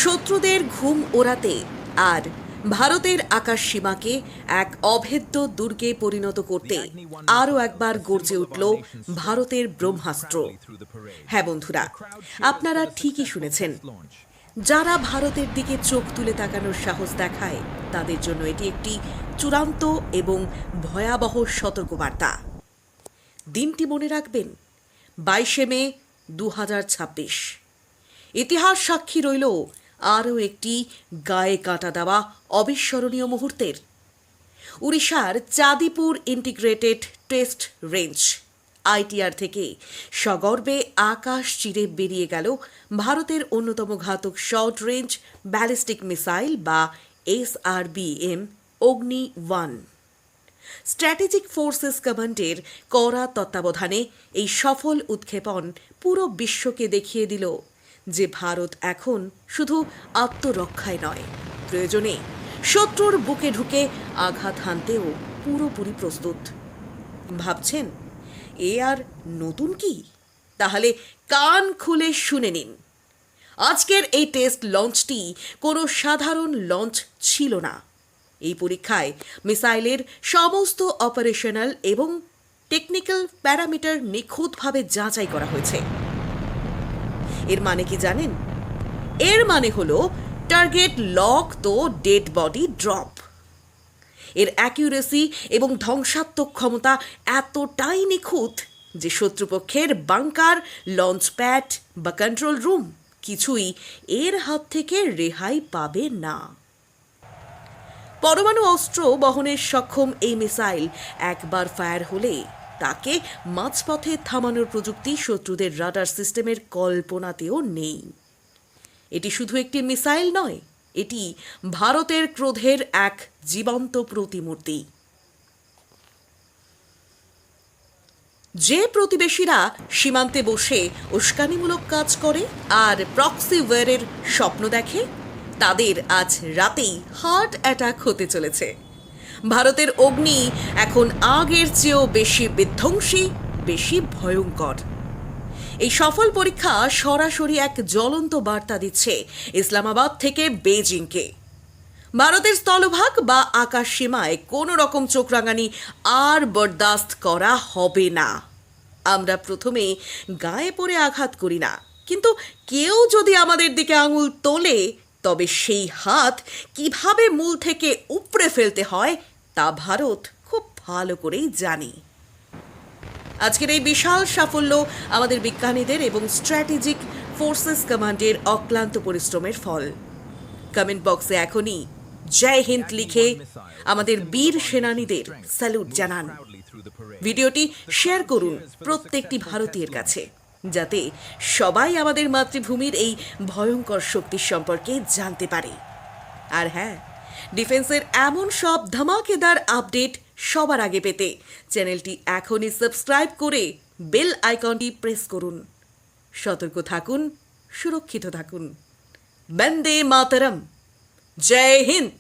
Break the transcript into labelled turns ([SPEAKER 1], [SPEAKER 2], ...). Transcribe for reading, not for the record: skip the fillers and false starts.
[SPEAKER 1] শত্রুদের ঘুম ওড়াতে আর ভারতের আকাশ সীমাকে এক অভেদ্য দুর্গে পরিণত করতে আরও একবার গর্জে উঠল ভারতের ব্রহ্মাস্ত্র। হ্যাঁ বন্ধুরা, আপনারা ঠিকই শুনেছেন। যারা ভারতের দিকে চোখ তুলে তাকানোর সাহস দেখায় তাদের জন্য এটি একটি চূড়ান্ত এবং ভয়াবহ সতর্কবার্তা। দিনটি মনে রাখবেন, 22শে মে 2026। ইতিহাস সাক্ষী রইল আরও একটি গায়ে কাঁটা দেওয়া অবিস্মরণীয় মুহূর্তের। উড়িষ্যার Chandipur integrated test range ITR থেকে সগর্বে আকাশ চিরে বেরিয়ে গেল ভারতের অন্যতম ঘাতক শর্ট রেঞ্জ ব্যালিস্টিক মিসাইল বা SRBM অগ্নি-1। স্ট্র্যাটেজিক ফোর্সেস কমান্ডের কড়া তত্ত্বাবধানে এই সফল উৎক্ষেপণ পুরো বিশ্বকে দেখিয়ে দিল যে ভারত এখন শুধু আত্মরক্ষায় নয়, প্রয়োজনে শত্রুর বুকে ঢুকে আঘাত হানতেও পুরোপুরি প্রস্তুত। ভাবছেন এ আর নতুন কি? তাহলে কান খুলে শুনে নিন। আজকের এই টেস্ট লঞ্চটি কোনো সাধারণ লঞ্চ ছিল না। এই পরীক্ষায় মিসাইলের সমস্ত অপারেশনাল এবং টেকনিক্যাল প্যারামিটার নিখুঁতভাবে যাচাই করা হয়েছে। এর মানে কি জানেন? এর মানে হলো টার্গেট লক তো ডেড বডি ড্রপ। এর অ্যাকিউরেসি এবং ধ্বংসাত্মক ক্ষমতা এতটাই নিখুঁত যে শত্রুপক্ষের বাংকার, লঞ্চ প্যাড বা কন্ট্রোল রুম কিছুই এর হাত থেকে রেহাই পাবে না। পরমাণু অস্ত্র বহনের সক্ষম এই মিসাইল একবার ফায়ার হলে তাকে মাঝপথে থামানোর প্রযুক্তি শত্রুদের রাডার সিস্টেমের কল্পনাতেও নেই। এটি শুধু একটি মিসাইল নয়, এটি ভারতের ক্রোধের এক জীবন্ত প্রতিমূর্তি। যে প্রতিবেশীরা সীমান্তে বসে উস্কানিমূলক কাজ করে আর প্রক্সি ওয়ারের স্বপ্ন দেখে, তাদের আজ রাতেই হার্ট অ্যাটাক হতে চলেছে। ভারতের অগ্নি এখন আগের চেয়েও বেশি বিধ্বংসী, বেশি ভয়ঙ্কর। এই সফল পরীক্ষা সরাসরি এক জ্বলন্ত বার্তা দিচ্ছে ইসলামাবাদ থেকে বেজিংকে। ভারতের স্থলভাগ বা আকাশ সীমায় কোনো রকম চোখ রাঙানি আর বরদাস্ত করা হবে না। আমরা প্রথমে গায়ে পড়ে আঘাত করি না, কিন্তু কেউ যদি আমাদের দিকে আঙুল তোলে তবে সেই হাত কিভাবে মূল থেকে উপড়ে ফেলতে হয় তা ভারত খুব ভালো করেই জানে। আজকের এই বিশাল সাফল্য আমাদের বিজ্ঞানীদের এবং স্ট্র্যাটেজিক ফোর্সেস কমান্ডের অক্লান্ত পরিশ্রমের ফল। কমেন্ট বক্সে এখনই জয় হিন্দ লিখে আমাদের বীর সেনানীদের স্যালুট জানান। ভিডিওটি শেয়ার করুন প্রত্যেকটি ভারতীয়ের কাছে, যাতে সবাই আমাদের মাতৃভূমির এই ভয়ঙ্কর শক্তির সম্পর্কে জানতে পারে। আর হ্যাঁ, ডিফেন্সের এমন সব ধামাকেদার আপডেট সবার আগে পেতে চ্যানেলটি এখনই সাবস্ক্রাইব করে বেল আইকনটি প্রেস করুন। সতর্ক থাকুন, সুরক্ষিত থাকুন। বন্দে মাতরম। জয় হিন্দ।